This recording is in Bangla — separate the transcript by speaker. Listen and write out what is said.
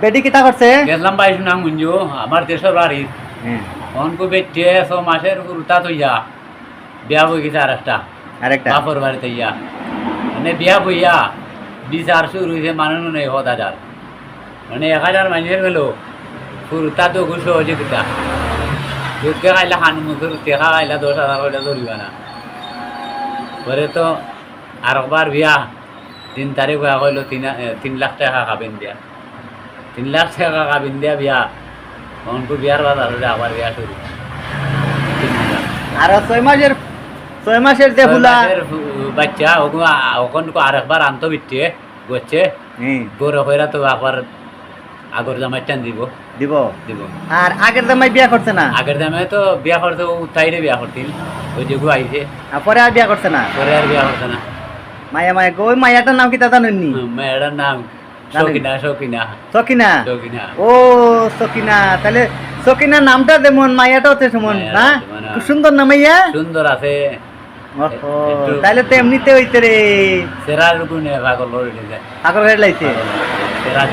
Speaker 1: বেটি কিতা করছে
Speaker 2: গেলাম বাইশ নাম গুঞ্জু আমার দেশের বাড়ি
Speaker 1: হ্যাঁ
Speaker 2: অনকু বেটে 6 মাসের উল্টা তৈয়া বিয়া বই গেছে
Speaker 1: আরেকটা
Speaker 2: বাপর বাড়িতে ইয়া মানে বিয়া বইয়া বিচার শুরু হয়েছে মানুষ নেই 1000 মানে 1000 মানুষের গেলো ফুরতা তো ঘুষ হয়েছে কিতা দুধকে খাইলে হানুমুখের টেকা খাইলে 10,000 করে ধরিবা না পরে তো আরেকবার বিয়া 3 তারিখ হয়ে গেল 3 লাখ টাকা খাবেন দিয়া 3 লাখ টাকা খাবেন দিয়া বিয়া অনকু বিয়ার বাজার হলে আবার বিয়া শুরু
Speaker 1: আর 6 মাসের যে ফুলা
Speaker 2: বাচ্চা ওখান আরেকবার আনতো বিটে গচ্ছে গরু হইরা তো আবার আগর জামাই টান দিব
Speaker 1: দিব
Speaker 2: দিব
Speaker 1: আর আগের জামাই বিয়া করছে না
Speaker 2: আগের জামাই তো বিয়া করতে তাইরে বিয়া করছিল ওই যে আইছে
Speaker 1: আর পরে আর বিয়া করছে না
Speaker 2: পরে আর বিয়া করতে না
Speaker 1: মায়া মায়া ওই মায়াটার নাম কি তা জানেননি
Speaker 2: মেয়েটার নাম সকিনা সকিনা
Speaker 1: সকিনা
Speaker 2: সকিনা
Speaker 1: ও সকিনা তাহলে সকিনা নামটা যেমন মায়াটাও তো তেমন না খুব সুন্দর নাম মাইয়া
Speaker 2: সুন্দর আছে
Speaker 1: তাহলে তো এমনিতে হইতে রে
Speaker 2: সেরার গুণে পাগল হয়ে যায়
Speaker 1: পাগল হয়ে লাইছে
Speaker 2: সেরা